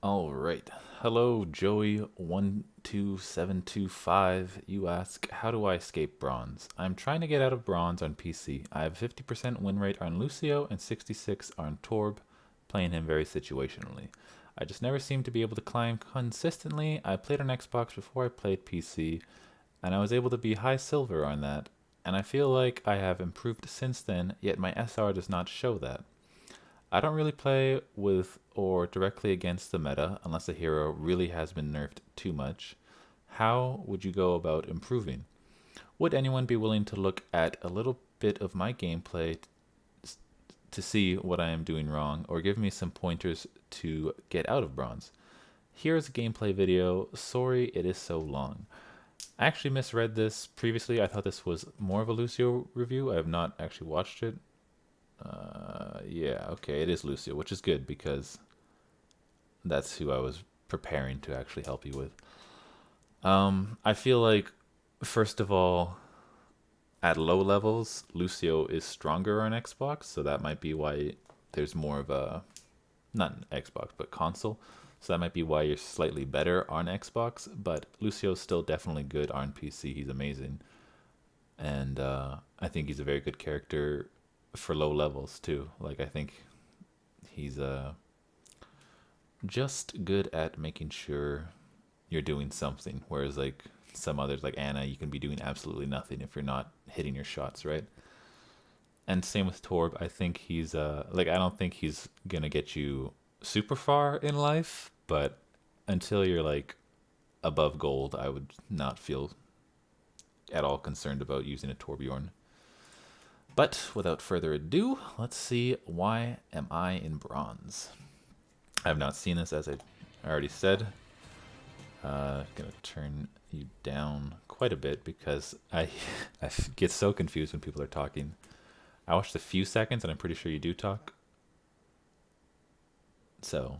All right. Hello, Joey12725. You ask, how do I escape bronze? I'm trying to get out of bronze on PC. I have 50% win rate on Lucio and 66 on Torb, playing him very situationally. I just never seem to be able to climb consistently. I played on Xbox before I played PC, and I was able to be high silver on that, and I feel like I have improved since then, yet my SR does not show that. I don't really play with or directly against the meta unless a hero really has been nerfed too much. How would you go about improving? Would anyone be willing to look at a little bit of my gameplay to see what I am doing wrong or give me some pointers to get out of bronze? Here's a gameplay video. Sorry it is so long. I actually misread this previously. I thought this was more of a Lucio review. I have not actually watched it. Yeah, okay, it is Lucio, which is good because that's who I was preparing to actually help you with. I feel like, first of all, at low levels, Lucio is stronger on Xbox, so that might be why there's more of a, not an Xbox, but console. So that might be why you're slightly better on Xbox, but Lucio's still definitely good on PC. He's amazing. And I think he's a very good character for low levels too. Like I think he's just good at making sure you're doing something. Whereas like some others, like Anna, you can be doing absolutely nothing if you're not hitting your shots, right? And same with Torb. I think he's like I don't think he's gonna get you super far in life, but until you're like above gold, I would not feel at all concerned about using a Torbjorn. But without further ado, let's see why am I in bronze. I have not seen this as I already said. Gonna turn you down quite a bit because I get so confused when people are talking. I watched a few seconds and I'm pretty sure you do talk. So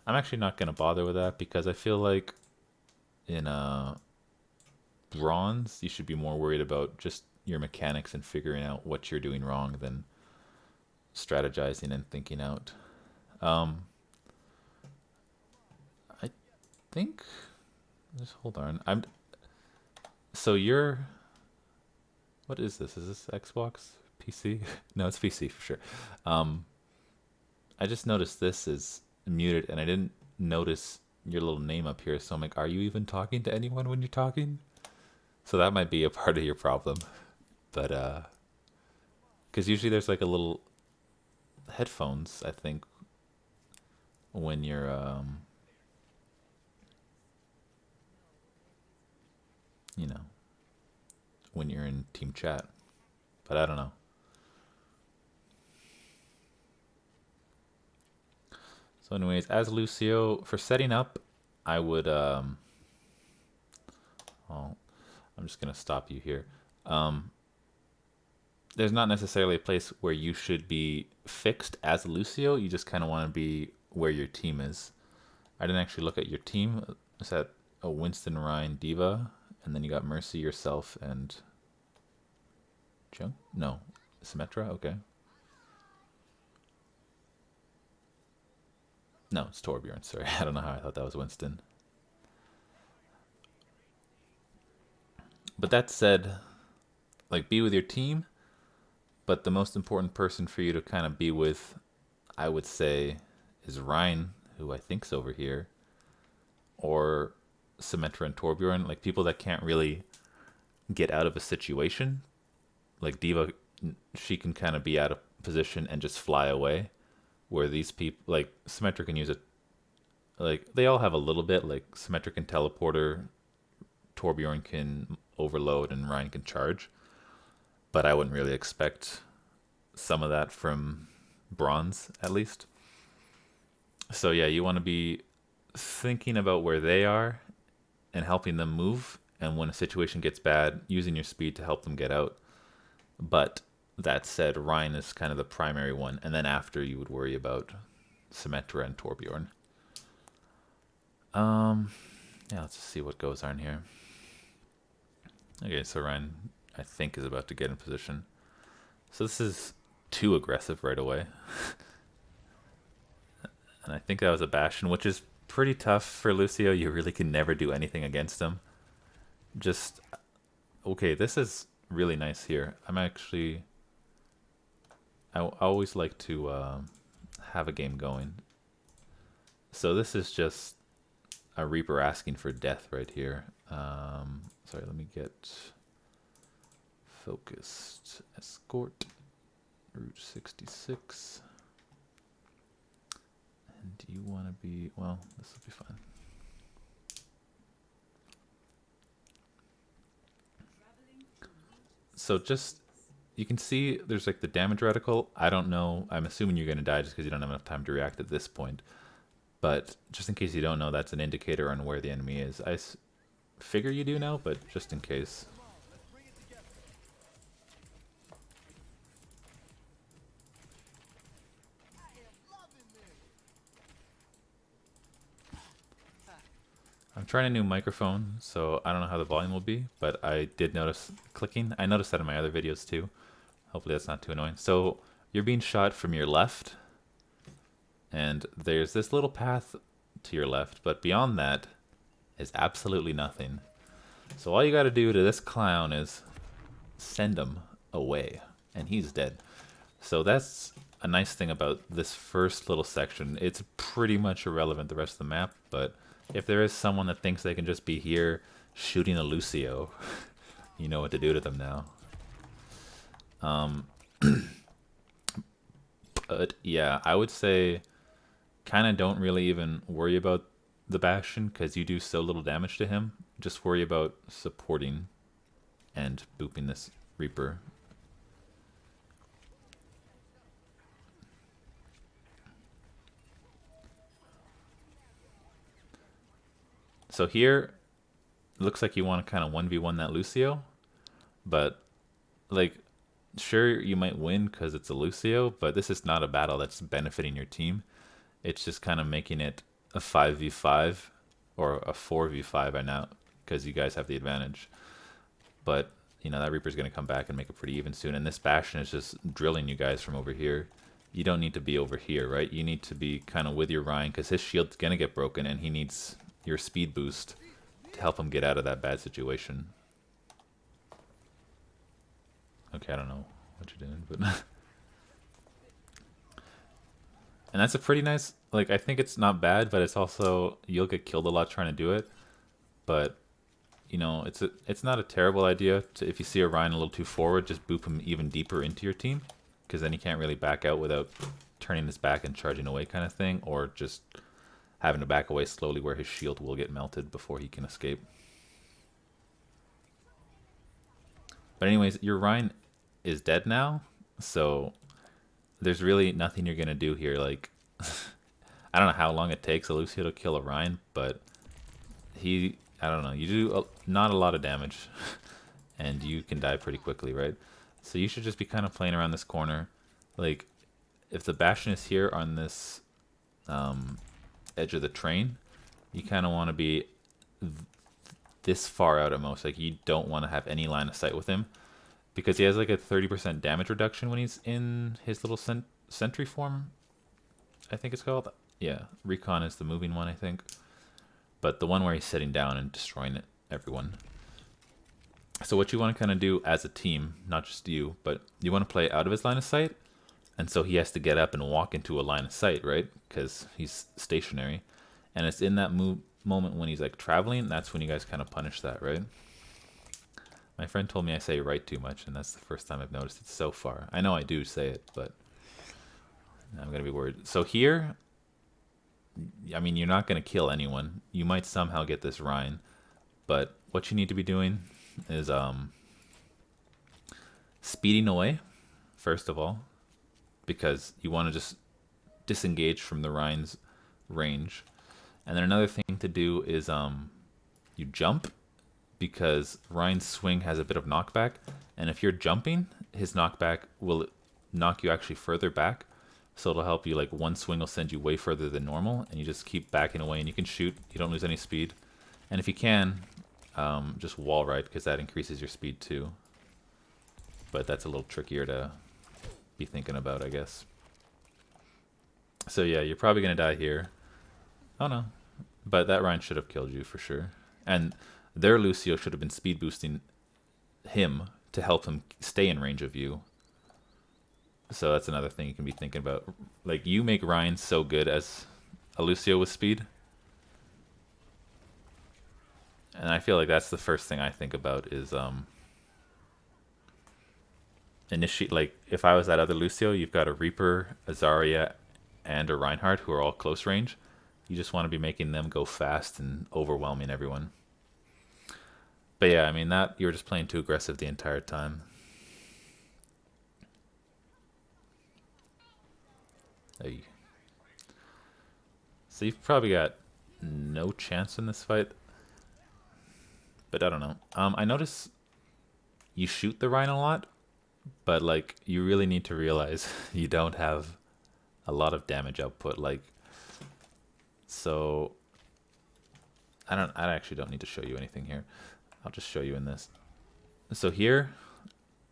I'm actually not gonna bother with that because I feel like in bronze you should be more worried about just your mechanics and figuring out what you're doing wrong than strategizing and thinking out. Um, I think just hold on. I'm so you're what is this? Is this Xbox? PC? No, it's PC for sure. Um, I just noticed this is muted and I didn't notice your little name up here. So I'm like, are you even talking to anyone when you're talking? So that might be a part of your problem. But because usually there's like a little headphones, I think, when you're you know, when you're in team chat. But I don't know. So anyways, as Lucio, for setting up, I would oh, I'm just gonna stop you here. Um, there's not necessarily a place where you should be fixed as Lucio. You just kind of want to be where your team is. I didn't actually look at your team. Is that a Winston, Ryan, Diva, and then you got Mercy, yourself, and Junk? No, Symmetra. Okay. No, it's Torbjorn. Sorry, I don't know how I thought that was Winston. But that said, like be with your team, but the most important person for you to kind of be with, I would say, is Ryan, who I think's over here, or Symmetra and Torbjorn, like people that can't really get out of a situation. Like Diva, she can kind of be out of position and just fly away. Where these people, like Symmetra, can use it. Like they all have a little bit. Like Symmetra can teleporter, Torbjorn can overload, and Ryan can charge. But I wouldn't really expect some of that from bronze, at least. So yeah, you want to be thinking about where they are and helping them move, and when a situation gets bad, using your speed to help them get out. But that said, Ryan is kind of the primary one, and then after you would worry about Symmetra and Torbjorn. Um, yeah, let's just see what goes on here. Okay, so Ryan, I think, is about to get in position. So this is too aggressive right away. And I think that was a Bastion, which is pretty tough for Lucio. You really can never do anything against him. Just, okay, this is really nice here. I'm actually, I always like to have a game going. So this is just a Reaper asking for death right here. Sorry, let me get focused. Escort, Route 66. And do you want to be, well, this will be fine. So just, you can see there's like the damage reticle. I don't know, I'm assuming you're going to die just because you don't have enough time to react at this point. But just in case you don't know, that's an indicator on where the enemy is. I figure you do know, but just in case. I'm trying a new microphone, so I don't know how the volume will be, but I did notice clicking. I noticed that in my other videos too. Hopefully that's not too annoying. So you're being shot from your left, and there's this little path to your left, but beyond that is absolutely nothing. So all you gotta do to this clown is send him away, and he's dead. So that's a nice thing about this first little section. It's pretty much irrelevant the rest of the map, but if there is someone that thinks they can just be here shooting a Lucio, you know what to do to them now. But yeah, I would say kind of don't really even worry about the Bastion because you do so little damage to him. Just worry about supporting and booping this Reaper. So here, it looks like you want to kind of 1v1 that Lucio, but like, sure, you might win because it's a Lucio, but this is not a battle that's benefiting your team. It's just kind of making it a 5v5 or a 4v5 by now because you guys have the advantage. But, you know, that Reaper's going to come back and make it pretty even soon, and this Bastion is just drilling you guys from over here. You don't need to be over here, right? You need to be kind of with your Rein because his shield's going to get broken and he needs your speed boost to help him get out of that bad situation. Okay, I don't know what you're doing, but and that's a pretty nice, like, I think it's not bad, but it's also, you'll get killed a lot trying to do it, but you know, it's not a terrible idea to, if you see a Rein a little too forward, just boop him even deeper into your team, because then he can't really back out without turning his back and charging away kind of thing, or just having to back away slowly where his shield will get melted before he can escape. But anyways, your Rein is dead now, so there's really nothing you're gonna do here. Like, I don't know how long it takes a Lucio to kill a Rein, but he, I don't know, you do not a lot of damage, and you can die pretty quickly, right? So you should just be kind of playing around this corner. Like, if the Bastion is here on this edge of the train, you kind of want to be this far out at most. Like, you don't want to have any line of sight with him because he has like a 30% damage reduction when he's in his little sentry form, I think it's called. Yeah, Recon is the moving one, I think. But the one where he's sitting down and destroying everyone. So what you want to kind of do as a team, not just you, but you want to play out of his line of sight. And so he has to get up and walk into a line of sight, right? Because he's stationary. And it's in that moment when he's like traveling, that's when you guys kind of punish that, right? My friend told me I say right too much, and that's the first time I've noticed it so far. I know I do say it, but I'm going to be worried. So here, I mean, you're not going to kill anyone. You might somehow get this Rein, but what you need to be doing is speeding away, first of all, because you want to just disengage from the Rein's range. And then another thing to do is you jump, because Rein's swing has a bit of knockback, and if you're jumping, his knockback will knock you actually further back, so it'll help you. Like, one swing will send you way further than normal, and you just keep backing away, and you can shoot, you don't lose any speed. And if you can, just wall ride, because that increases your speed too. But that's a little trickier to be thinking about, I guess. So yeah, you're probably gonna die here. Oh no, but that Ryan should have killed you for sure. And their Lucio should have been speed boosting him to help him stay in range of you. So that's another thing you can be thinking about. Like, you make Ryan so good as a Lucio with speed. And I feel like that's the first thing I think about is initiate. Like, if I was that other Lucio, you've got a Reaper, a Zarya, and a Reinhardt who are all close range. You just want to be making them go fast and overwhelming everyone. But yeah, I mean, that you were just playing too aggressive the entire time. Hey. So you've probably got no chance in this fight. But I don't know. I notice you shoot the Rhino a lot, but like you really need to realize you don't have a lot of damage output. Like, so I actually don't need to show you anything here. I'll just show you in this. So here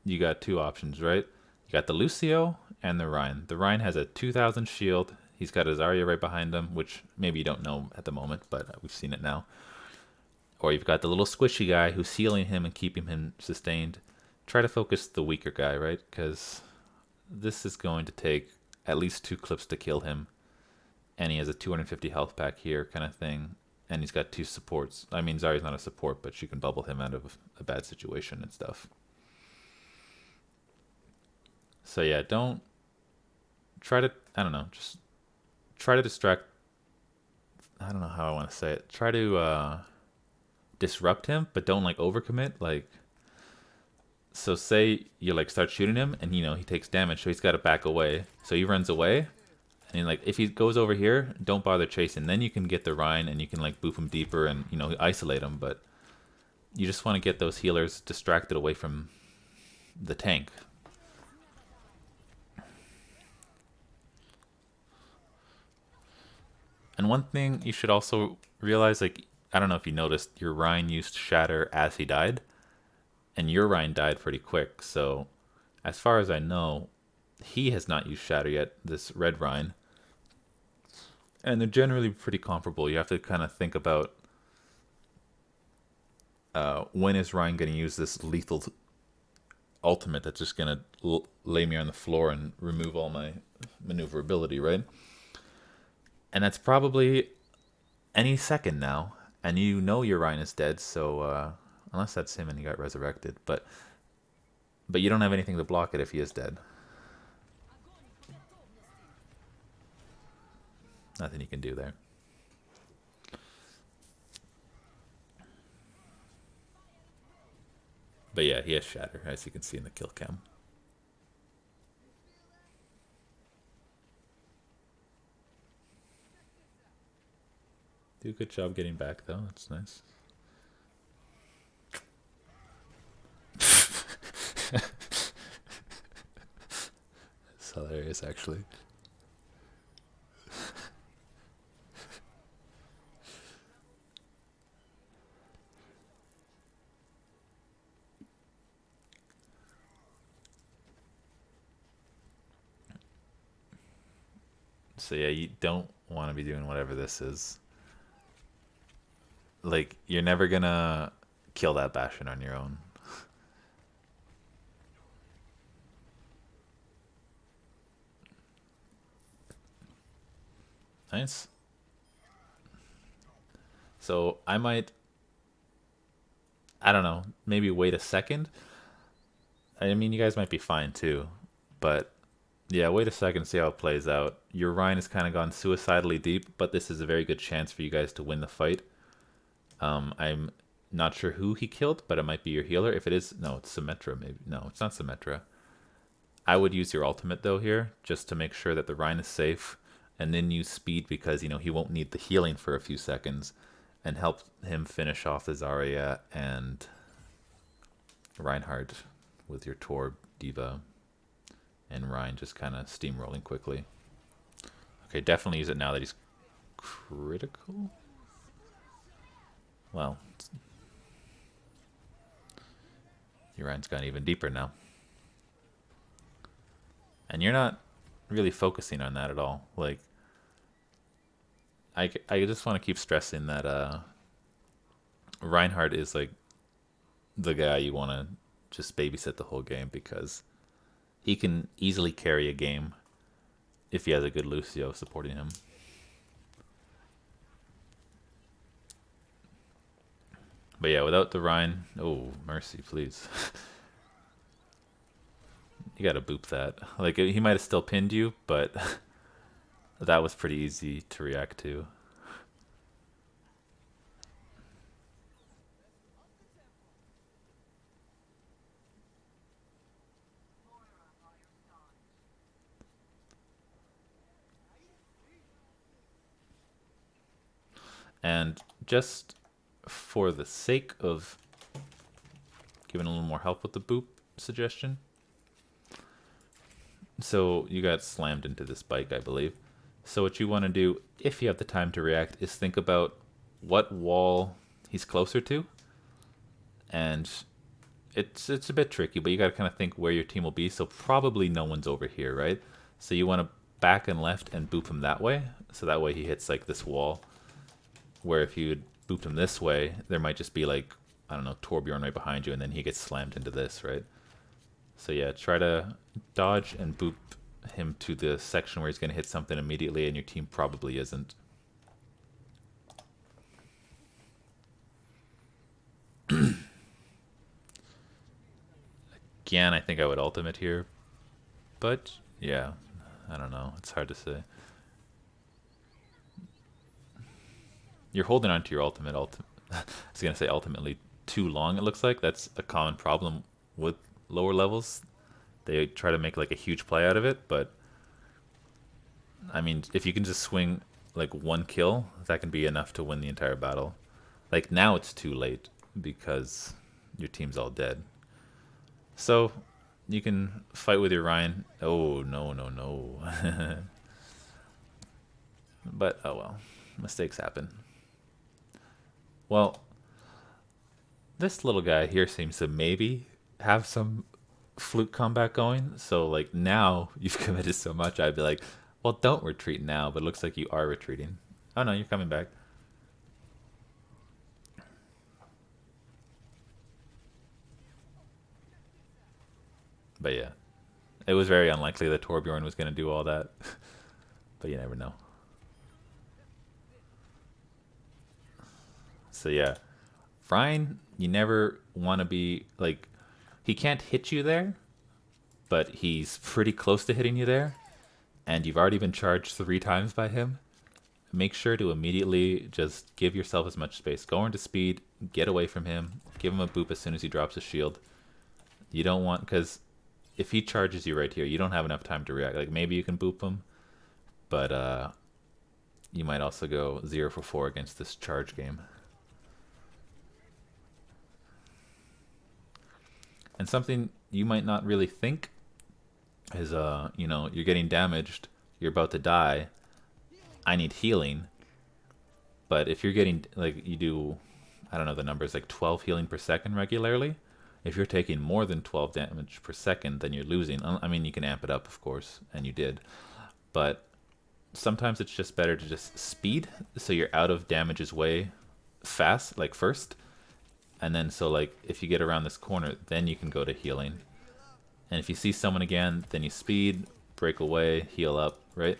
you got two options, right? You got the Lucio and the Ryan. The Ryan has a 2000 shield. He's got a Zarya right behind him, which maybe you don't know at the moment, but we've seen it now. Or you've got the little squishy guy who's healing him and keeping him sustained. Try to focus the weaker guy, right? Because this is going to take at least 2 clips to kill him. And he has a 250 health pack here kind of thing. And he's got 2 supports. I mean, Zarya's not a support, but she can bubble him out of a bad situation and stuff. So yeah, don't try to, I don't know, just try to distract, I don't know how I want to say it. Try to disrupt him, but don't like overcommit. Like, so say you like start shooting him and he takes damage, so he's got to back away. So he runs away. And like if he goes over here, don't bother chasing. Then you can get the Rhine and you can like boop him deeper and isolate him, but you just want to get those healers distracted away from the tank. And one thing you should also realize, like, I don't know if you noticed, your Rhine used Shatter as he died, and your Rhine died pretty quick. So, as far as I know, he has not used Shatter yet, this red Rhine. And they're generally pretty comparable. You have to kind of think about when is Ryan going to use this lethal ultimate that's just going to lay me on the floor and remove all my maneuverability, right? And that's probably any second now. And you know your Ryan is dead, so unless that's him and he got resurrected. But you don't have anything to block it if he is dead. Nothing you can do there. But yeah, he has Shatter, as you can see in the kill cam. Do a good job getting back, though. That's nice. It's hilarious, actually. So yeah, you don't want to be doing whatever this is. Like, you're never gonna kill that Bastion on your own. Nice. So I might, I don't know, maybe wait a second. I mean, you guys might be fine too, but yeah, wait a second, see how it plays out. Your Ryan has kind of gone suicidally deep, but this is a very good chance for you guys to win the fight. I'm not sure who he killed, but it might be your healer. If it is, no, it's Symmetra maybe. No, it's not Symmetra. I would use your ultimate though here, just to make sure that the Ryan is safe, and then use speed because, he won't need the healing for a few seconds, and help him finish off the Zarya and Reinhardt with your Torb, D.Va, and Ryan just kind of steamrolling quickly. Okay, definitely use it now that he's critical. Well, your Ryan's gone even deeper now. And you're not really focusing on that at all. Like, I just want to keep stressing that Reinhardt is like the guy you want to just babysit the whole game because he can easily carry a game if he has a good Lucio supporting him. But yeah, without the Rein, oh mercy, please. You gotta boop that. Like he might have still pinned you, but that was pretty easy to react to. And just for the sake of giving a little more help with the boop suggestion. So you got slammed into this bike, I believe. So what you want to do, if you have the time to react, is think about what wall he's closer to. And it's a bit tricky, but you got to kind of think where your team will be. So probably no one's over here, right? So you want to back and left and boop him that way. So that way he hits like this wall. Where if you booped him this way, there might just be like, I don't know, Torbjorn right behind you, and then he gets slammed into this, right? So yeah, try to dodge and boop him to the section where he's going to hit something immediately, and your team probably isn't. Again, I think I would ultimate here, but yeah, I don't know. It's hard to say. You're holding on to your ultimate. I was gonna say ultimately too long. It looks like that's a common problem with lower levels. They try to make like a huge play out of it, but I mean, if you can just swing like one kill, that can be enough to win the entire battle. Like now it's too late because your team's all dead. So you can fight with your Ryan. Oh no no no. But oh well, mistakes happen. Well, this little guy here seems to maybe have some flute combat going. So like now you've committed so much, I'd be like, well, don't retreat now. But it looks like you are retreating. Oh no, you're coming back. But yeah, it was very unlikely that Torbjorn was going to do all that. But you never know. So yeah, Ryan, you never want to be like, he can't hit you there, but he's pretty close to hitting you there, and you've already been charged 3 times by him. Make sure to immediately just give yourself as much space. Go into speed, get away from him, give him a boop as soon as he drops his shield. You don't want, because if he charges you right here, you don't have enough time to react. Like maybe you can boop him, but you might also go 0 for 4 against this charge game. And something you might not really think is, you know, you're getting damaged, you're about to die, I need healing. But if you're getting, like, you do, I don't know the numbers, like 12 healing per second regularly, if you're taking more than 12 damage per second, then you're losing. I mean, you can amp it up, of course, and you did. But sometimes it's just better to just speed, so you're out of damage's way fast, like first. And then, so like, if you get around this corner, then you can go to healing. And if you see someone again, then you speed, break away, heal up, right?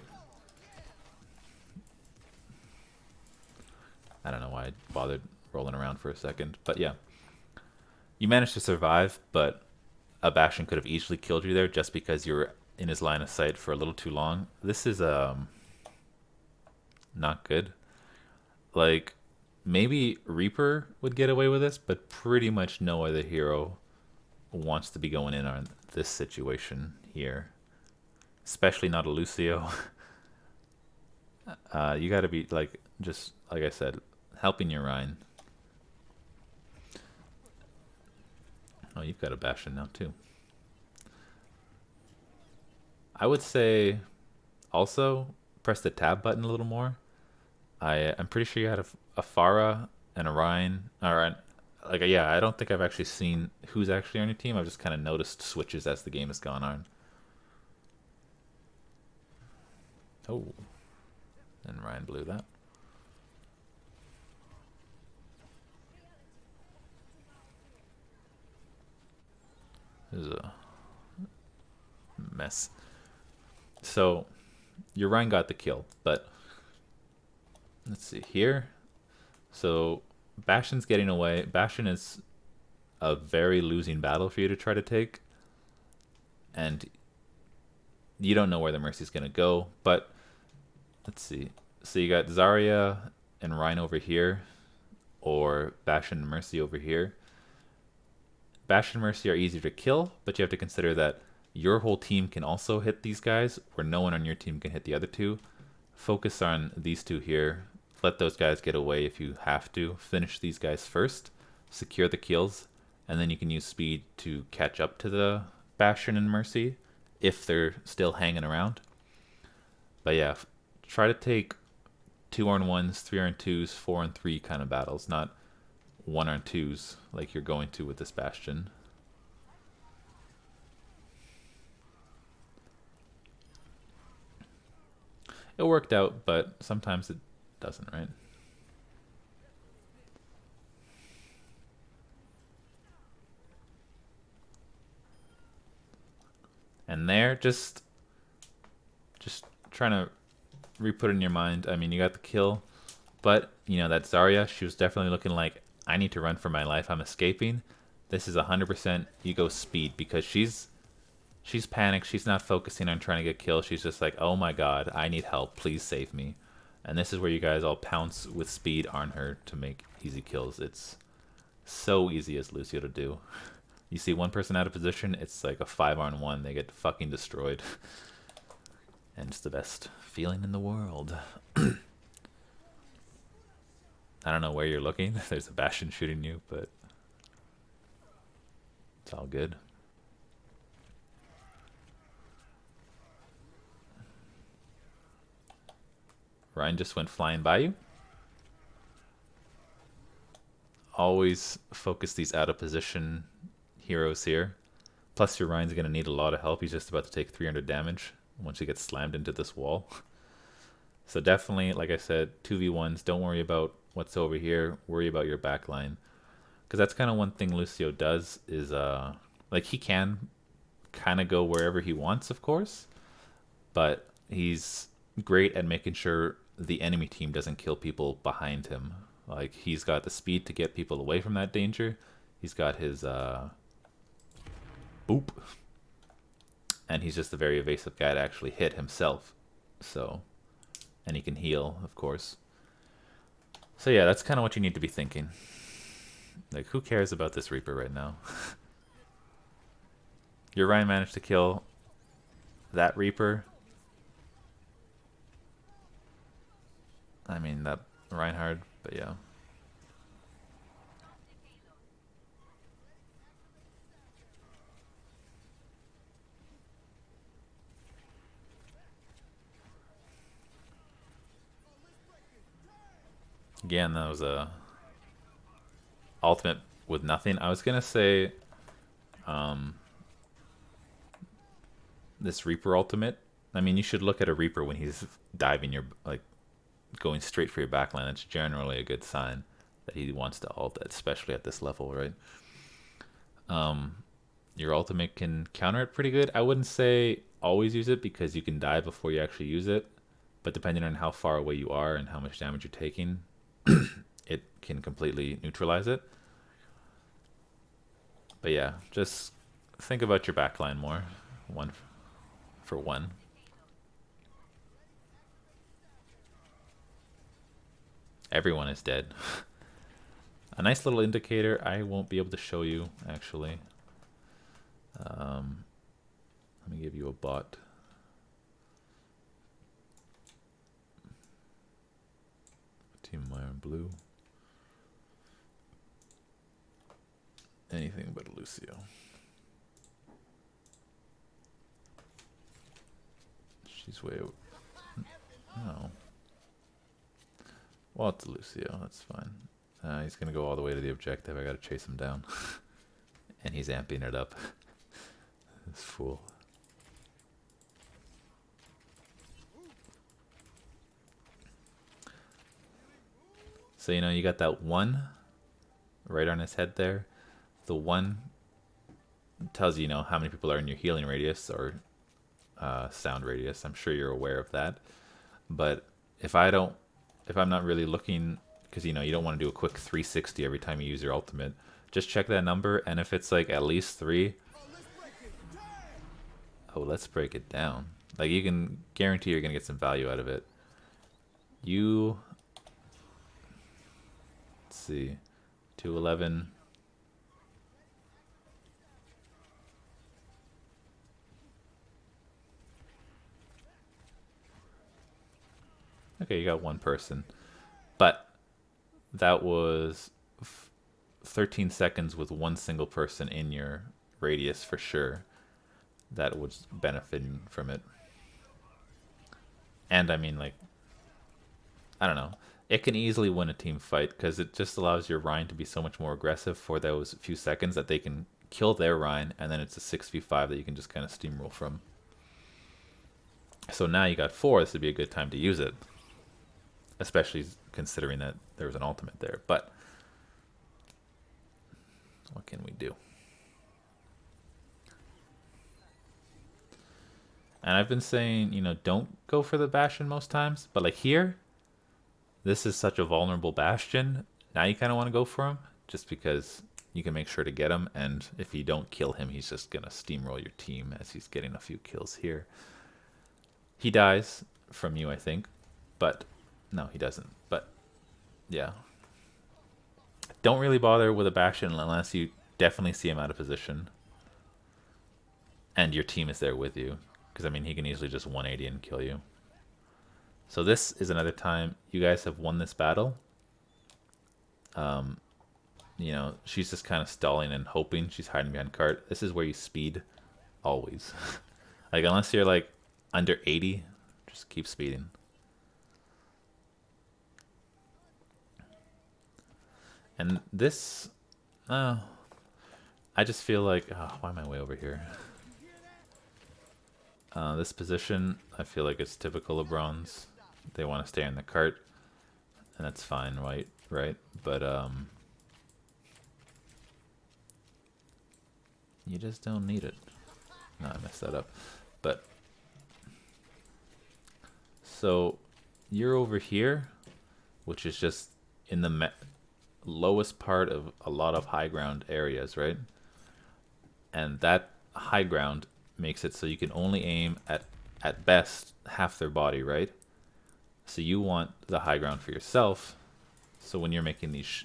I don't know why I bothered rolling around for a second, but yeah. You managed to survive, but a Bastion could have easily killed you there just because you were in his line of sight for a little too long. This is not good. Like, maybe Reaper would get away with this, but pretty much no other hero wants to be going in on this situation here. Especially not a Lucio. You gotta be, like, just, like I said, helping your Rhine. Oh, you've got a Bastion now, too. I would say, also, press the tab button a little more. I'm pretty sure you had a Pharah and a Rhine. Or, like, yeah, I don't think I've actually seen who's actually on your team. I've just kind of noticed switches as the game has gone on. Oh. And Ryan blew that. This is a mess. So your Rhine got the kill, but let's see here. So Bastion's getting away. Bastion is a very losing battle for you to try to take, and you don't know where the Mercy's gonna go. But let's see. So you got Zarya and Rhine over here, or Bastion and Mercy over here. Bastion and Mercy are easier to kill, but you have to consider that your whole team can also hit these guys, where no one on your team can hit the other two. Focus on these two here. Let those guys get away if you have to. Finish these guys first. Secure the kills. And then you can use speed to catch up to the Bastion and Mercy if they're still hanging around. But yeah, try to take 2-on-1s, 3-on-2s, 4-on-3 kind of battles, not 1-on-2s like you're going to with this Bastion. It worked out, but sometimes it doesn't, right? And there, just trying to re-put in your mind. I mean, you got the kill, but you know that Zarya, she was definitely looking like, I need to run for my life. I'm escaping. This is 100% you go speed, because she's panicked. She's not focusing on trying to get killed. She's just like, oh my god, I need help. Please save me. And this is where you guys all pounce with speed on her to make easy kills. It's so easy as Lucio to do. You see one person out of position, it's like a 5-on-1. They get fucking destroyed. And it's the best feeling in the world. I don't know where you're looking. There's a Bastion shooting you, but it's all good. Ryan just went flying by you. Always focus these out of position heroes here. Plus your Ryan's going to need a lot of help. He's just about to take 300 damage once he gets slammed into this wall. So definitely, like I said, 2v1s. Don't worry about what's over here. Worry about your backline. Because that's kind of one thing Lucio does is, like, he can kind of go wherever he wants, of course. But he's great at making sure the enemy team doesn't kill people behind him. Like, he's got the speed to get people away from that danger. He's got his, boop. And he's just a very evasive guy to actually hit himself. So, and he can heal, of course. So yeah, that's kind of what you need to be thinking. Like, who cares about this Reaper right now? Your Ryan managed to kill that Reaper. I mean, that Reinhardt, but yeah. Again, that was a ultimate with nothing. I was gonna say, this Reaper ultimate. I mean, you should look at a Reaper when he's diving your, like, going straight for your backline. That's generally a good sign that he wants to ult, especially at this level, right? Your ultimate can counter it pretty good. I wouldn't say always use it because you can die before you actually use it, but depending on how far away you are and how much damage you're taking, it can completely neutralize it. But yeah, just think about your backline more, one for one. Everyone is dead. A nice little indicator. I won't be able to show you, actually. Let me give you a bot. Team Iron Blue. Anything but Lucio. She's way over. No. Well, it's Lucio. That's fine. He's going to go all the way to the objective. I got to chase him down. And he's amping it up. This fool. So, you know, you got that one right on his head there. The one tells you, you know, how many people are in your healing radius or sound radius. I'm sure you're aware of that. But if I don't, if I'm not really looking, because you know you don't want to do a quick 360 every time you use your ultimate, just check that number, and if it's like at least 3, oh, let's break it down. Like you can guarantee you're gonna get some value out of it. You, let's see, 211. Okay, you got one person, but that was 13 seconds with one single person in your radius for sure that was benefiting from it. And I mean, like, I don't know. It can easily win a team fight because it just allows your Rhine to be so much more aggressive for those few seconds that they can kill their Rhine, and then it's a 6v5 that you can just kind of steamroll from. So now you got 4, this would be a good time to use it. Especially considering that there was an ultimate there. But what can we do? And I've been saying, you know, don't go for the Bastion most times. But like here, this is such a vulnerable Bastion. Now you kind of want to go for him. Just because you can make sure to get him. And if you don't kill him, he's just going to steamroll your team as he's getting a few kills here. He dies from you, I think. But no, he doesn't. But yeah. Don't really bother with a Bastion unless you definitely see him out of position. And your team is there with you. Because, I mean, he can easily just 180 and kill you. So this is another time you guys have won this battle. You know, she's just kind of stalling and hoping. She's hiding behind cart. This is where you speed. Always. Like, unless you're, like, under 80, just keep speeding. And this... I just feel like... Oh, why am I way over here? This position, I feel like it's typical of bronze. They want to stay in the cart, and that's fine, right? But you just don't need it. No, I messed that up. But so you're over here, which is just in the lowest part of a lot of high ground areas, right? And that high ground makes it so you can only aim at best half their body, right? So you want the high ground for yourself. So when you're making these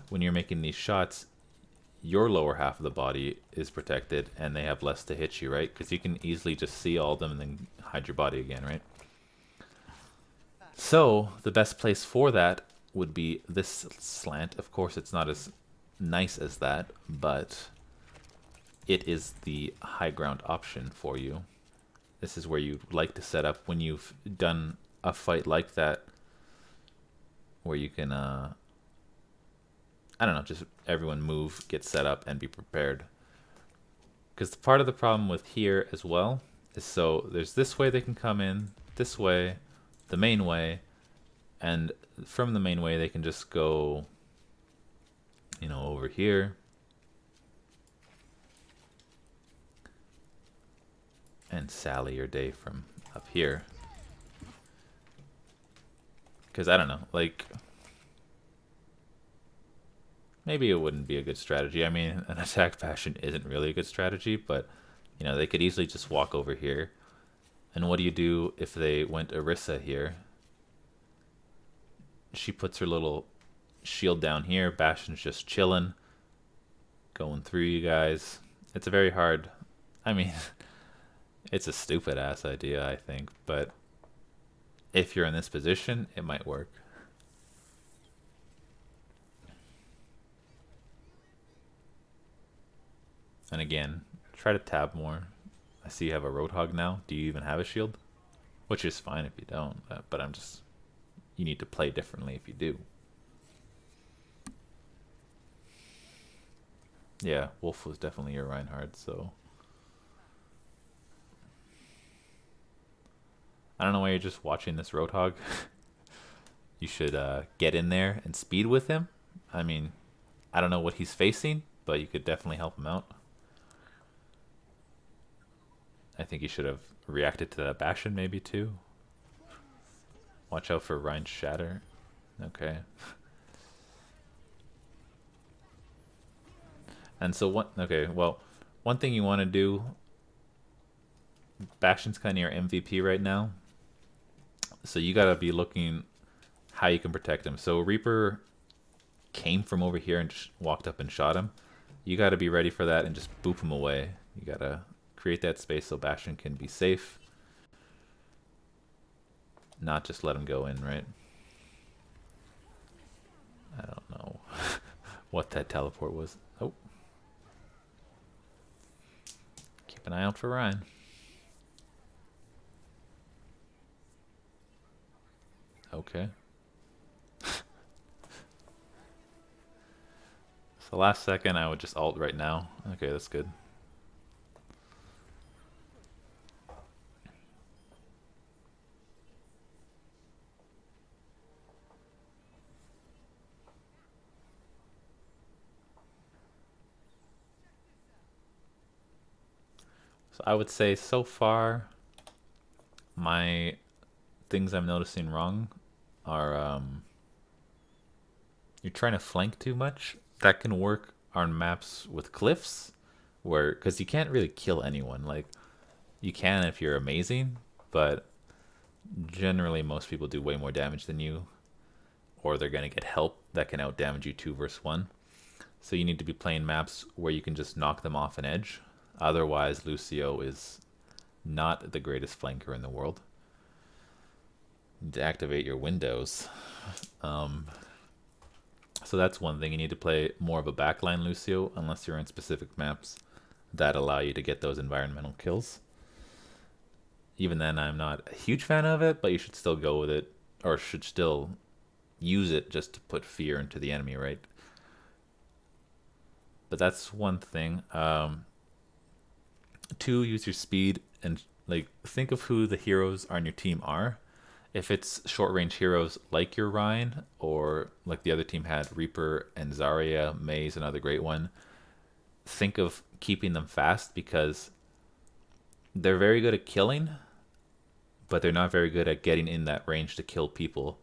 when you're making these shots, your lower half of the body is protected and they have less to hit you, right? Because you can easily just see all of them and then hide your body again, right? So the best place for that would be this slant. Of course, it's not as nice as that, but it is the high ground option for you. This is where you like to set up when you've done a fight like that, where you can, I don't know, just everyone move, get set up, and be prepared. Because part of the problem with here as well is, so there's this way they can come in, this way, the main way, and from the main way they can just go, you know, over here. And sally your day from up here. Because I don't know, like, maybe it wouldn't be a good strategy. I mean, an attack Bastion isn't really a good strategy, but you know, they could easily just walk over here. And what do you do if they went Orisa here? She puts her little shield down here. Bastion's just chilling, going through you guys. It's a very hard, I mean, it's a stupid ass idea, I think, but if you're in this position, it might work. And again, try to tab more. I see you have a Roadhog now. Do you even have a shield? Which is fine if you don't, but I'm just... You need to play differently if you do. Yeah, Wolf was definitely your Reinhardt, so... I don't know why you're just watching this Roadhog. You should get in there and speed with him. I mean, I don't know what he's facing, but you could definitely help him out. I think you should have reacted to that Bastion maybe too. Watch out for Rhine's Shatter. Okay. And so what? Okay, well, one thing you want to do. Bastion's kind of your MVP right now, so you gotta be looking how you can protect him. So Reaper came from over here and just walked up and shot him. You gotta be ready for that and just boop him away. You gotta create that space so Bastion can be safe, not just let him go in, right? I don't know what that teleport was. Oh. Keep an eye out for Ryan. Okay. So last second I would just ult right now. Okay, that's good. So I would say so far my things I'm noticing wrong are you're trying to flank too much. That can work on maps with cliffs where because you can't really kill anyone. Like you can if you're amazing, but generally most people do way more damage than you, or they're gonna get help that can out damage you 2 versus 1. So you need to be playing maps where you can just knock them off an edge. Otherwise, Lucio is not the greatest flanker in the world. You need to activate your windows. So that's one thing. You need to play more of a backline Lucio unless you're in specific maps that allow you to get those environmental kills. Even then, I'm not a huge fan of it, but you should still go with it, or should still use it just to put fear into the enemy, right? But that's one thing. Two, use your speed and like think of who the heroes on your team are. If it's short range heroes like your Rhine, or like the other team had Reaper and Zarya, Mei's another great one, think of keeping them fast because they're very good at killing, but they're not very good at getting in that range to kill people.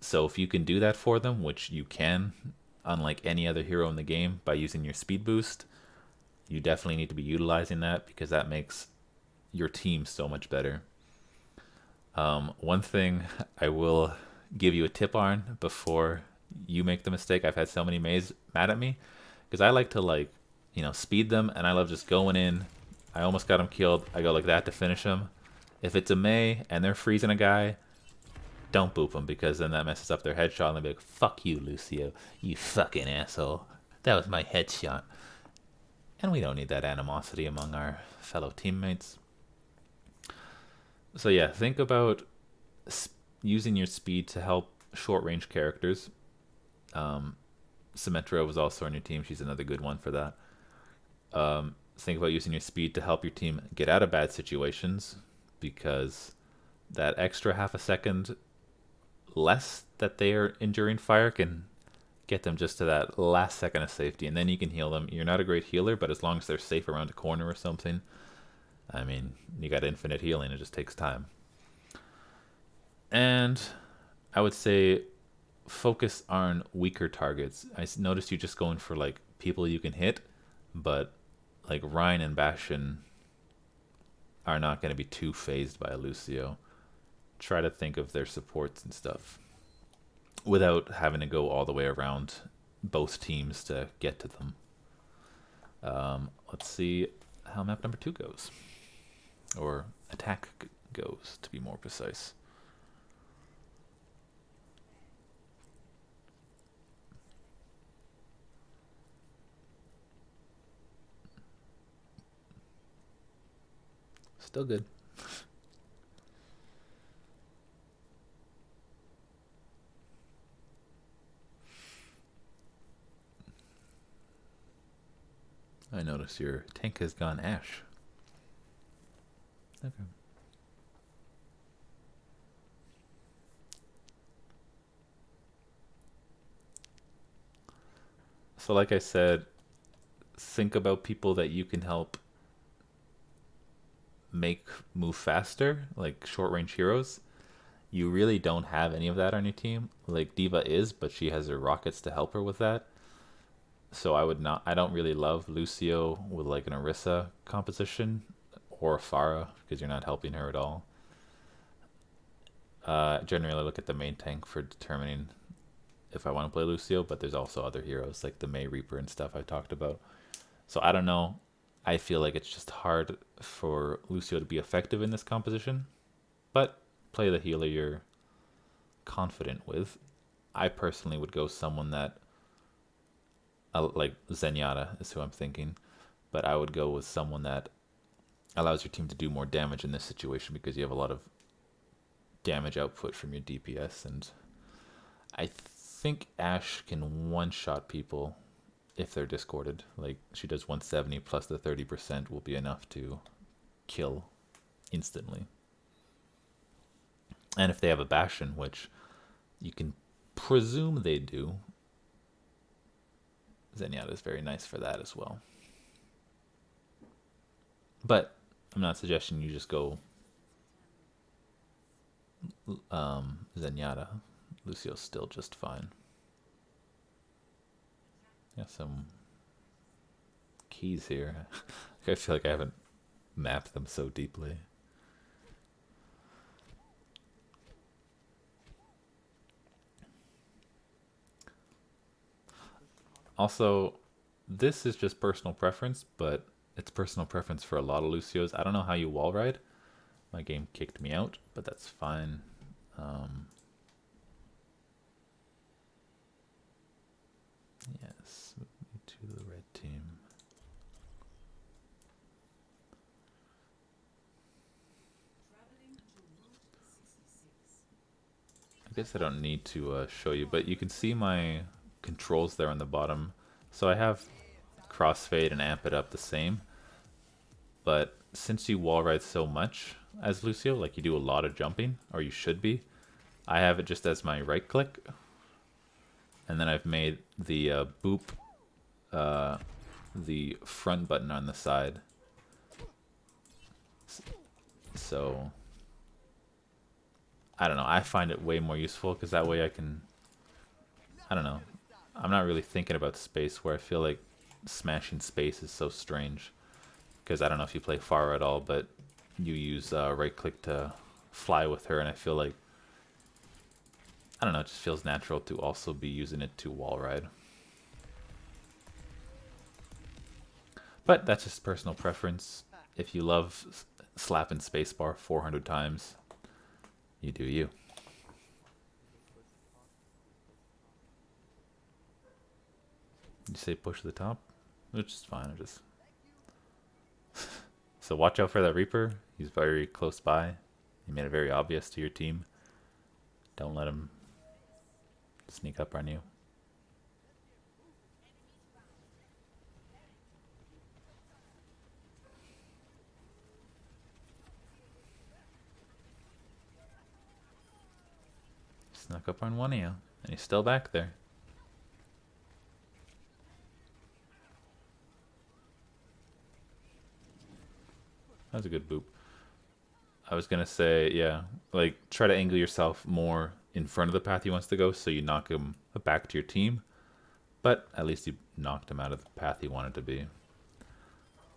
So if you can do that for them, which you can, unlike any other hero in the game, by using your speed boost, you definitely need to be utilizing that because that makes your team so much better. One thing I will give you a tip on before you make the mistake. I've had so many Mei's mad at me because I like to speed them, and I love just going in. I almost got him killed. I go like that to finish him. If it's a Mei and they're freezing a guy, don't boop them because then that messes up their headshot and they'll be like, fuck you, Lucio. You fucking asshole. That was my headshot. And we don't need that animosity among our fellow teammates. So yeah, think about using your speed to help short-range characters. Symmetra was also on your team. She's another good one for that. Think about using your speed to help your team get out of bad situations, because that extra half a second less that they are enduring fire can get them just to that last second of safety, and then you can heal them. You're not a great healer, but as long as they're safe around a corner or something, I mean, you got infinite healing. It just takes time. And I would say focus on weaker targets. I noticed you just going for like people you can hit, but like Rhine and Bastion are not going to be too phased by Lucio. Try to think of their supports and stuff without having to go all the way around both teams to get to them. Let's see how map number 2 goes. Or attack goes, to be more precise. Still good. I notice your tank has gone ash. Okay. So like I said, think about people that you can help make move faster, like short range heroes. You really don't have any of that on your team. Like Diva is, but she has her rockets to help her with that. So I would not. I don't really love Lucio with like an Orisa composition or a Pharah because you're not helping her at all. Generally, I look at the main tank for determining if I want to play Lucio, but there's also other heroes like the May Reaper and stuff I talked about. So I don't know. I feel like it's just hard for Lucio to be effective in this composition, but play the healer you're confident with. I personally would go someone that, like Zenyatta is who I'm thinking, but I would go with someone that allows your team to do more damage in this situation because you have a lot of damage output from your DPS, and I think Ashe can one-shot people if they're discorded. Like she does 170 plus the 30% will be enough to kill instantly. And if they have a Bastion, which you can presume they do, Zenyatta is very nice for that as well. But I'm not suggesting you just go Zenyatta. Lucio's still just fine. Yeah, some keys here. I feel like I haven't mapped them so deeply. Also, this is just personal preference, but it's personal preference for a lot of Lucios. I don't know how you wall ride. My game kicked me out, but that's fine. Yes, move me to the red team. I guess I don't need to show you, but you can see my controls there on the bottom. So I have crossfade and amp it up the same, but since you wall ride so much as Lucio, like you do a lot of jumping, or you should be, I have it just as my right click, and then I've made the boop the front button on the side. So I don't know, I find it way more useful because that way I can, I don't know, I'm not really thinking about space, where I feel like smashing space is so strange. Because I don't know if you play Pharah at all, but you use right click to fly with her, and I feel like, I don't know, it just feels natural to also be using it to wall ride. But that's just personal preference. If you love slapping spacebar 400 times, you do you. Did you say push to the top? Which is fine, I just... So watch out for that Reaper. He's very close by. He made it very obvious to your team. Don't let him sneak up on you. Snuck up on one of you, and he's still back there. That was a good boop. I was gonna say, yeah, like try to angle yourself more in front of the path he wants to go, so you knock him back to your team. But at least you knocked him out of the path he wanted to be.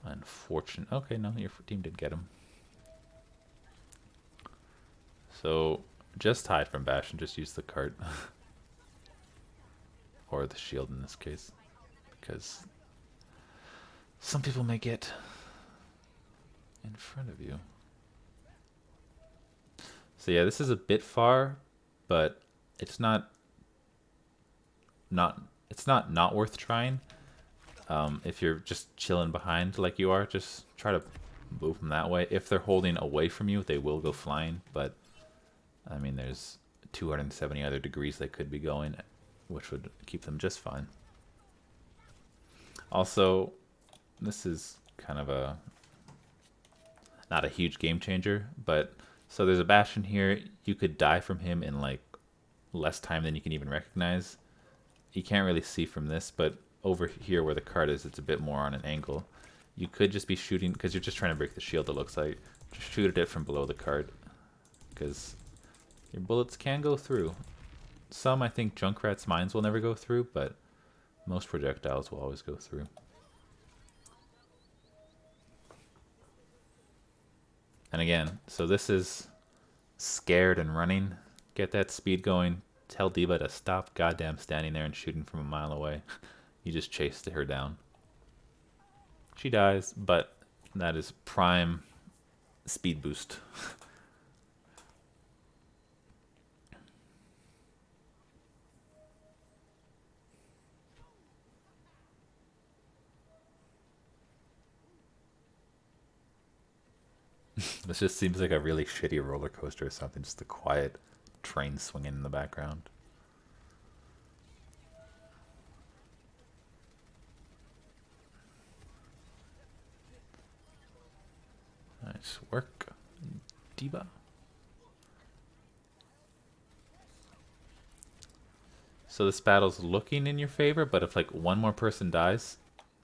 Unfortunate. Okay, no, your team did get him. So just hide from Bash and just use the cart. Or the shield in this case. Because some people may get in front of you. So yeah, this is a bit far, but it's not worth trying. If you're just chilling behind like you are, just try to move them that way. If they're holding away from you, they will go flying, but I mean, there's 270 other degrees they could be going, which would keep them just fine. Also, this is kind of a not a huge game changer, but so there's a Bastion here. You could die from him in like less time than you can even recognize. You can't really see from this, but over here where the card is, it's a bit more on an angle. You could just be shooting, because you're just trying to break the shield, it looks like. Just shoot at it from below the card, because your bullets can go through. Some, I think, Junkrat's mines will never go through, but most projectiles will always go through. And again, so this is scared and running. Get that speed going. Tell D.Va to stop goddamn standing there and shooting from a mile away. You just chased her down. She dies, but that is prime speed boost. This just seems like a really shitty roller coaster or something. Just the quiet train swinging in the background. Nice work, D.Va. So this battle's looking in your favor, but if like one more person dies,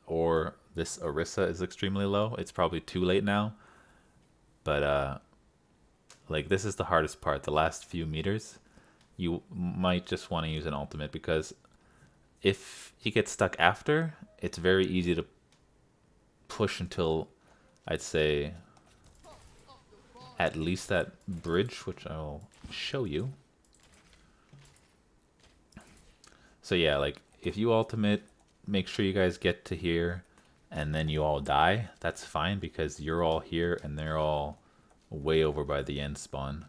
or this Orisa is extremely low, it's probably too late now. But like this is the hardest part, the last few meters. You might just want to use an ultimate, because if you get stuck after, it's very easy to push until, I'd say, at least that bridge, which I'll show you. So yeah, like if you ultimate, make sure you guys get to here and then you all die. That's fine, because you're all here and they're all way over by the end spawn.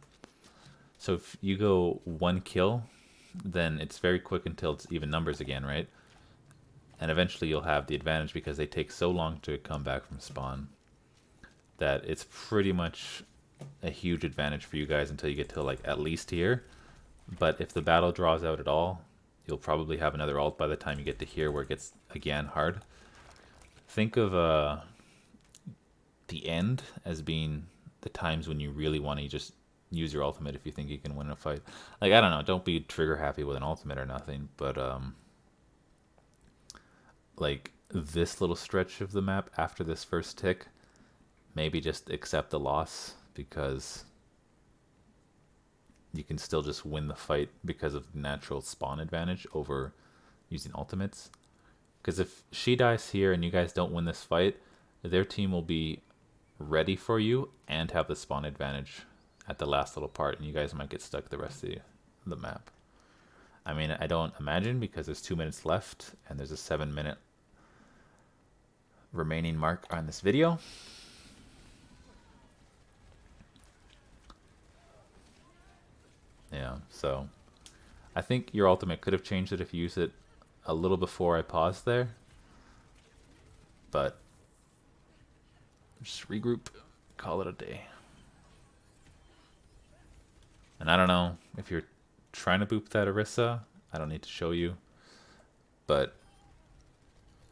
So if you go one kill, then it's very quick until it's even numbers again, right? And eventually you'll have the advantage, because they take so long to come back from spawn that it's pretty much a huge advantage for you guys until you get to like at least here. But if the battle draws out at all, you'll probably have another ult by the time you get to here, where it gets again hard. Think of the end as being the times when you really want to just use your ultimate if you think you can win a fight. Like, I don't know, don't be trigger happy with an ultimate or nothing, but like this little stretch of the map after this first tick, maybe just accept the loss, because you can still just win the fight because of the natural spawn advantage over using ultimates. Because if she dies here and you guys don't win this fight, their team will be ready for you and have the spawn advantage at the last little part, and you guys might get stuck the rest of the map. I mean, I don't imagine, because there's 2 minutes left and there's a 7-minute remaining mark on this video. Yeah, so I think your ultimate could have changed it if you used it a little before I paused there. But just regroup, call it a day. And I don't know if you're trying to boop that Orisa, I don't need to show you. But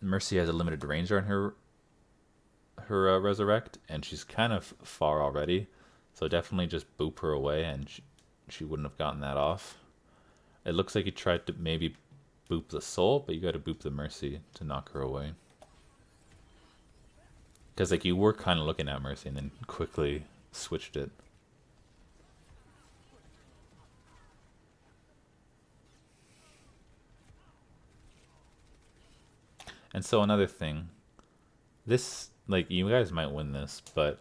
Mercy has a limited range on her resurrect, and she's kind of far already. So definitely just boop her away, and she wouldn't have gotten that off. It looks like you tried to maybe boop the soul, but you got to boop the Mercy to knock her away. Because like you were kind of looking at Mercy and then quickly switched it. And so another thing, this, like, you guys might win this, but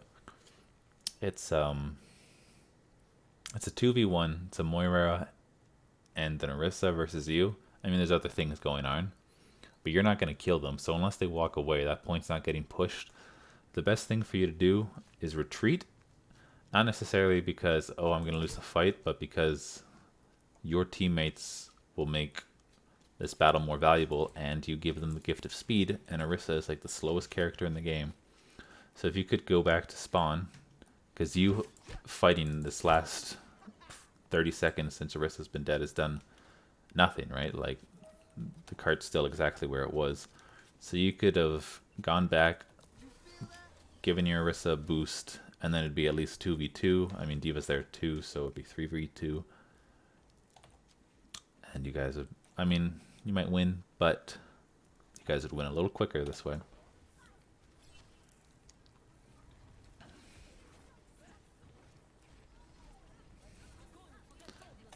it's a 2v1. It's a Moira and an Orisa versus you. I mean, there's other things going on, but you're not going to kill them. So unless they walk away, that point's not getting pushed. The best thing for you to do is retreat. Not necessarily because, oh, I'm going to lose the fight, but because your teammates will make this battle more valuable, and you give them the gift of speed, and Orisa is like the slowest character in the game. So if you could go back to spawn, because you fighting this last 30 seconds since Orisa's been dead has done nothing, right? Like, the cart's still exactly where it was. So you could have gone back, given your Orisa a boost, and then it'd be at least 2v2. I mean, D.Va's there too, so it'd be 3v2. And you guys would, I mean, you might win, but you guys would win a little quicker this way.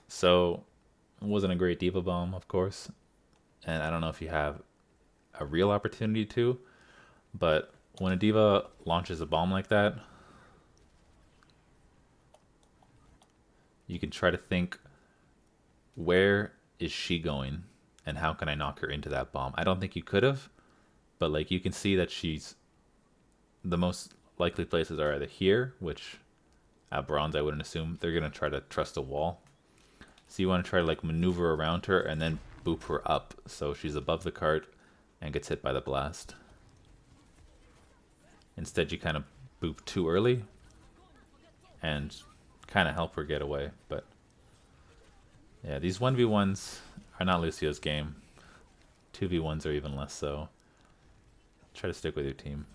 So, it wasn't a great D.Va bomb, of course. And I don't know if you have a real opportunity to, but when a D.Va launches a bomb like that, you can try to think, where is she going and how can I knock her into that bomb? I don't think you could have, but like you can see that she's the most likely places are either here, which at bronze I wouldn't assume they're gonna try to trust a wall. So you want to try to like maneuver around her and then boop her up so she's above the cart and gets hit by the blast. Instead you kind of boop too early and kind of help her get away, but yeah, these 1v1s are not Lucio's game. 2v1s are even less so. Try to stick with your team.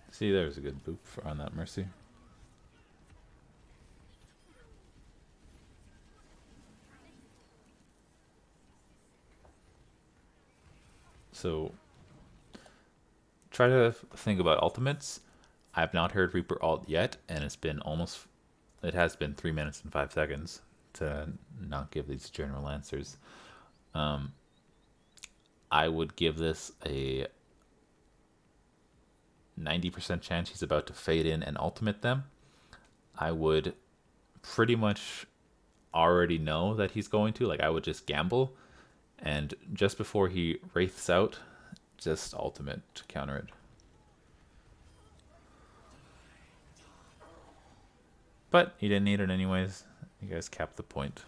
See, there's a good boop on that Mercy. So, try to think about ultimates. I've not heard Reaper ult yet, and it has been 3 minutes and 5 seconds to not give these general answers. I would give this a 90% chance he's about to fade in and ultimate them. I would pretty much already know that he's going to. Like, I would just gamble, and just before he wraiths out, just ultimate to counter it. But he didn't need it anyways. You guys capped the point.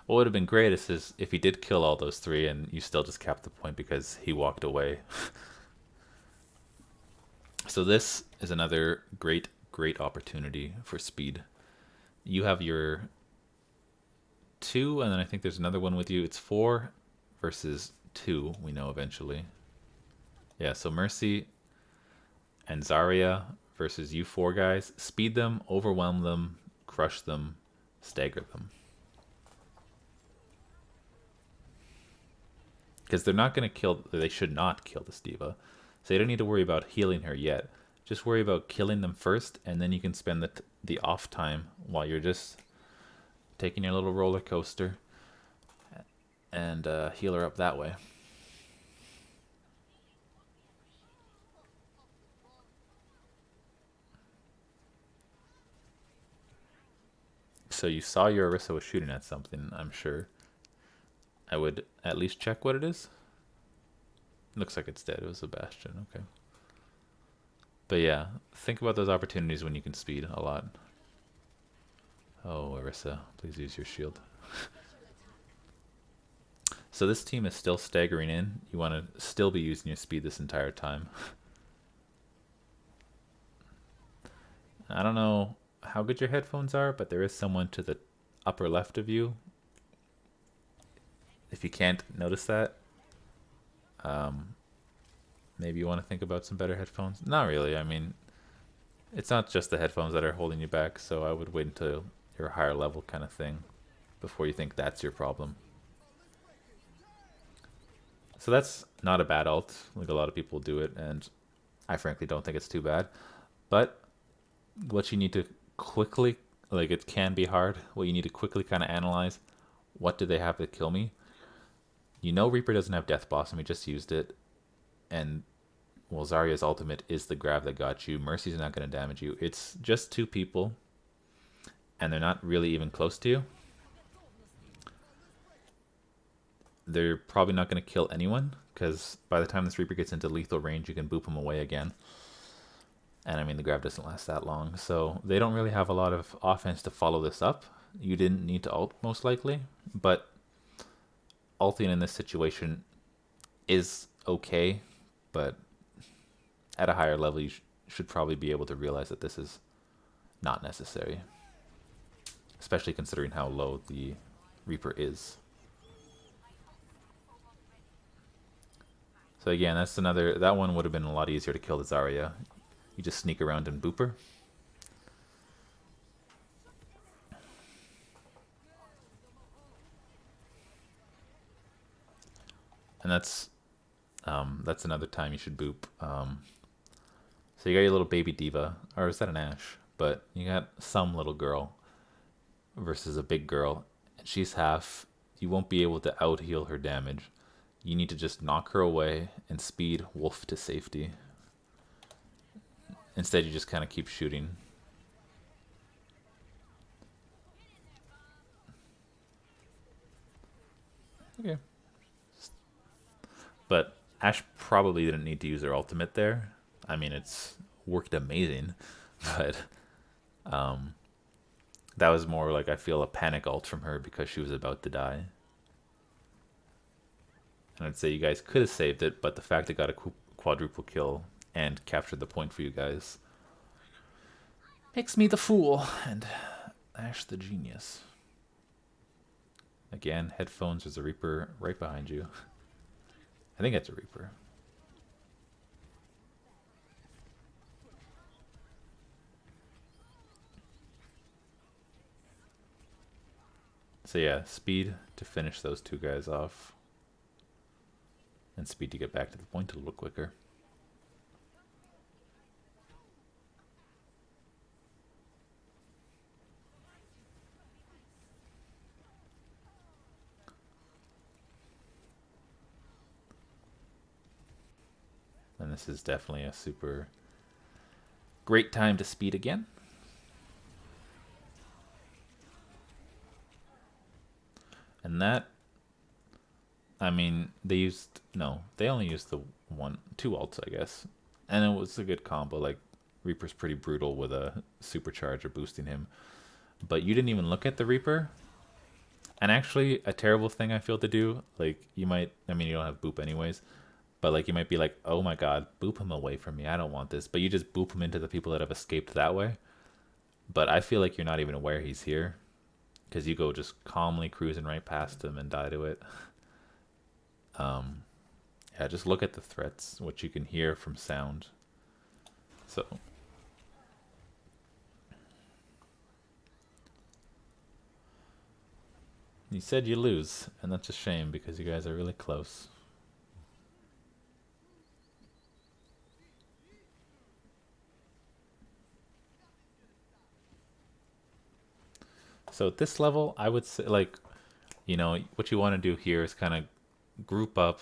What would have been great is if he did kill all those three and you still just capped the point because he walked away. So this is another great opportunity for speed. You have your 2, and then I think there's another one with you. It's 4 versus 2, we know eventually. Yeah, so Mercy and Zarya versus you 4 guys. Speed them, overwhelm them, crush them, stagger them. Because they're not going to kill, they should not kill this D.Va. So you don't need to worry about healing her yet. Just worry about killing them first, and then you can spend the off time while you're just taking your little roller coaster and heal her up that way. So you saw your Orisa was shooting at something, I'm sure. I would at least check what it is. Looks like it's dead. It was a Bastion. Okay. But yeah, think about those opportunities when you can speed a lot. Oh, Orisa, please use your shield. So this team is still staggering in. You want to still be using your speed this entire time. I don't know how good your headphones are, but there is someone to the upper left of you. If you can't notice that, maybe you want to think about some better headphones. Not really. I mean, it's not just the headphones that are holding you back, so I would wait until you're a higher level kind of thing before you think that's your problem. So that's not a bad ult. Like, a lot of people do it, and I frankly don't think it's too bad. But what you need to quickly, like, it can be hard. What you need to quickly kind of analyze, what do they have to kill me? You know Reaper doesn't have Death Blossom, he just used it. And, well, Zarya's ultimate is the grab that got you. Mercy's not going to damage you. It's just 2 people, and they're not really even close to you. They're probably not going to kill anyone, because by the time this Reaper gets into lethal range, you can boop him away again. And I mean, the grab doesn't last that long, so they don't really have a lot of offense to follow this up. You didn't need to ult, most likely, but ulting in this situation is okay, but at a higher level, you should probably be able to realize that this is not necessary, especially considering how low the Reaper is. So So again, that's another. That one would have been a lot easier to kill the Zarya. You just sneak around and boop her. And that's another time you should boop. So you got your little baby diva, or is that an Ashe? But you got some little girl versus a big girl, and she's half. You won't be able to out heal her damage. You need to just knock her away and speed Wolf to safety. Instead, you just kind of keep shooting. Okay. But Ashe probably didn't need to use her ultimate there. I mean, it's worked amazing, but that was more like, I feel, a panic ult from her because she was about to die. And I'd say you guys could have saved it, but the fact it got a quadruple kill and captured the point for you guys makes me the fool and Ashe the genius. Again, headphones, there's a Reaper right behind you. I think it's a Reaper. So yeah, speed to finish those two guys off. And speed to get back to the point a little quicker. And this is definitely a super great time to speed again. And that, I mean, they only used the two ults, I guess. And it was a good combo. Like, Reaper's pretty brutal with a supercharger boosting him. But you didn't even look at the Reaper. And actually, a terrible thing I feel to do, like, you might, I mean, you don't have boop anyways, but like, you might be like, oh my god, boop him away from me, I don't want this. But you just boop him into the people that have escaped that way. But I feel like you're not even aware he's here, because you go just calmly cruising right past him and die to it. Yeah, just look at the threats, what you can hear from sound. So you said you lose, and that's a shame because you guys are really close. So at this level, I would say, like, you know, what you want to do here is kind of group up.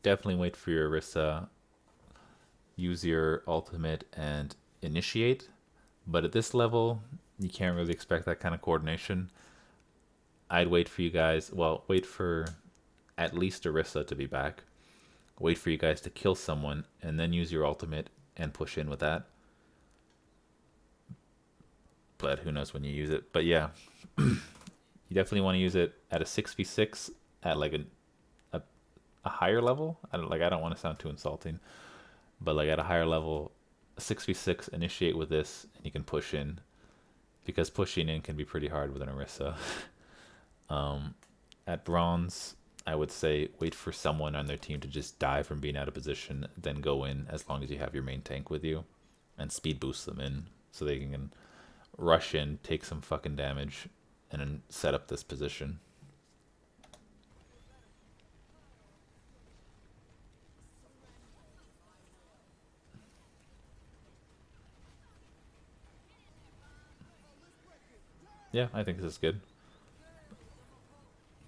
Definitely wait for your Orisa. Use your ultimate and initiate. But at this level, you can't really expect that kind of coordination. I'd wait for you guys. Well, wait for at least Orisa to be back. Wait for you guys to kill someone, and then use your ultimate and push in with that. But who knows when you use it. But yeah, you definitely want to use it at a 6v6 at like a higher level. I don't want to sound too insulting, but like at a higher level, 6v6, initiate with this, and you can push in, because pushing in can be pretty hard with an Orisa. At bronze, I would say wait for someone on their team to just die from being out of position, then go in as long as you have your main tank with you, and speed boost them in so they can rush in, take some fucking damage, and then set up this position. Yeah, I think this is good.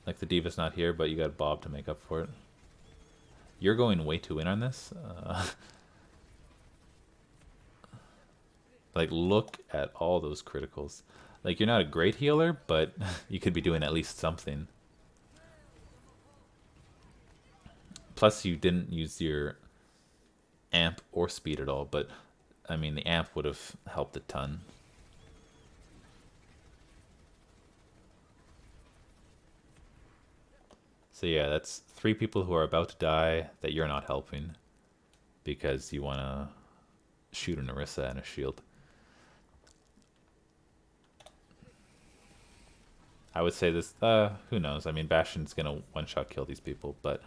Like, the D.Va's not here, but you got Bob to make up for it. You're going way too in on this. Like, look at all those criticals. Like, you're not a great healer, but you could be doing at least something. Plus, you didn't use your amp or speed at all, but I mean, the amp would have helped a ton. So yeah, that's 3 people who are about to die that you're not helping because you want to shoot an Orisa and a shield. I would say this, who knows? I mean, Bastion's going to one-shot kill these people, but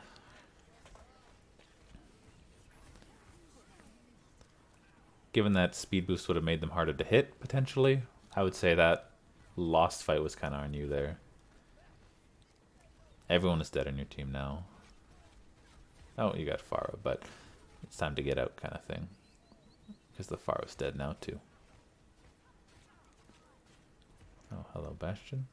given that speed boost would have made them harder to hit, potentially, I would say that lost fight was kind of on you there. Everyone is dead on your team now. Oh, you got Pharah, but it's time to get out kind of thing. Because the Pharah's dead now too. Oh, hello, Bastion.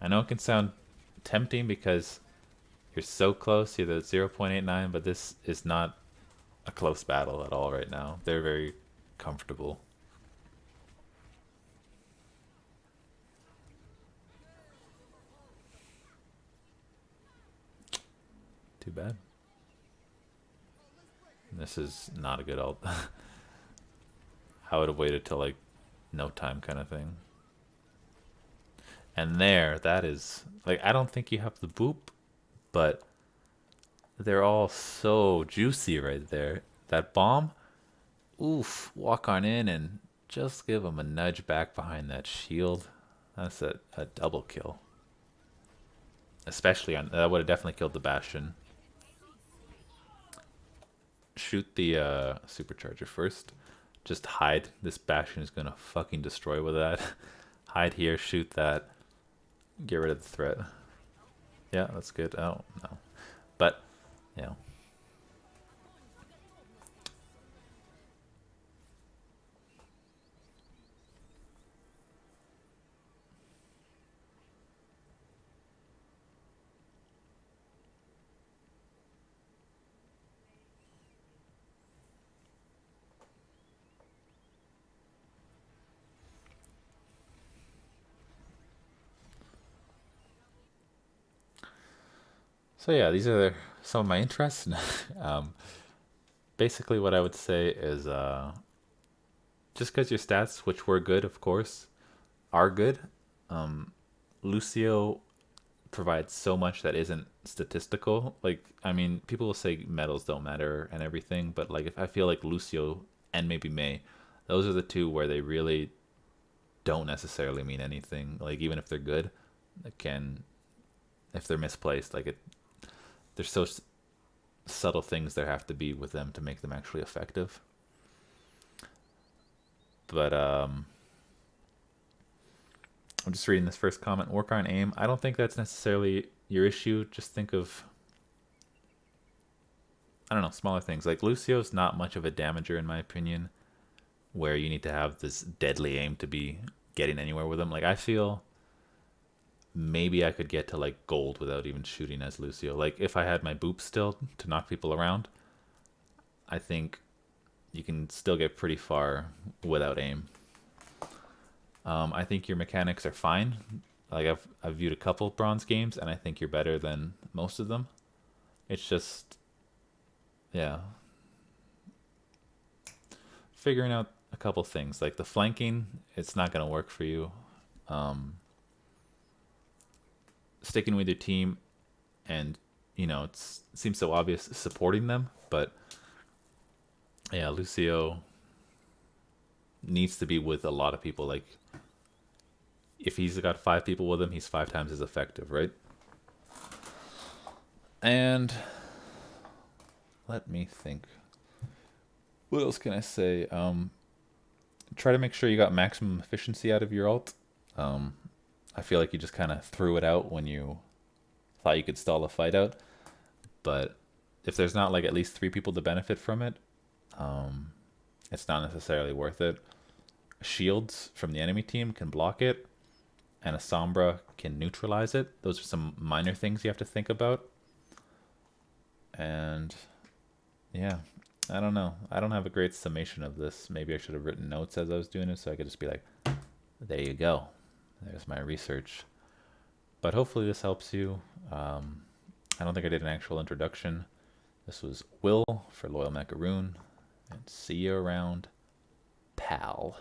I know it can sound tempting because you're so close, you're at 0.89, but this is not a close battle at all right now. They're very comfortable. Too bad. This is not a good ult. I would have waited till like no time kind of thing. And there, that is like, I don't think you have the boop, but they're all so juicy right there. That bomb, oof, walk on in and just give them a nudge back behind that shield. That's a double kill. Especially on, that would have definitely killed the Bastion. Shoot the supercharger first. Just hide. This Bastion is gonna fucking destroy with that. Hide here, shoot that. Get rid of the threat. Yeah, that's good. Oh, no. But, you know. So yeah, these are some of my interests. Basically, what I would say is just because your stats, which were good, of course, are good, Lucio provides so much that isn't statistical. Like, I mean, people will say medals don't matter and everything, but like, if I feel like Lucio and maybe Mei, those are the two where they really don't necessarily mean anything. Like, even if they're good, it can, if they're misplaced, like it, there's so subtle things there have to be with them to make them actually effective. But I'm just reading this first comment. Work on aim. I don't think that's necessarily your issue. Just think of, I don't know, smaller things. Like Lucio's not much of a damager in my opinion, where you need to have this deadly aim to be getting anywhere with him. Like I feel maybe I could get to like gold without even shooting as Lucio. Like if I had my boop still to knock people around, I think you can still get pretty far without aim. I think your mechanics are fine. Like I've viewed a couple bronze games and I think you're better than most of them. It's just, yeah, figuring out a couple things like the flanking. It's not gonna work for you. Sticking with your team, and you know it seems so obvious supporting them, but yeah, Lucio needs to be with a lot of people. Like if he's got 5 people with him, he's 5 times as effective, right? And let me think. What else can I say? Try to make sure you got maximum efficiency out of your ult. I feel like you just kind of threw it out when you thought you could stall a fight out. But if there's not like at least 3 people to benefit from it, it's not necessarily worth it. Shields from the enemy team can block it, and a Sombra can neutralize it. Those are some minor things you have to think about. And yeah, I don't know. I don't have a great summation of this. Maybe I should have written notes as I was doing it so I could just be like, there you go. There's my research. But hopefully this helps you. I don't think I did an actual introduction. This was Will for Loyal Macaroon. And see you around, pal.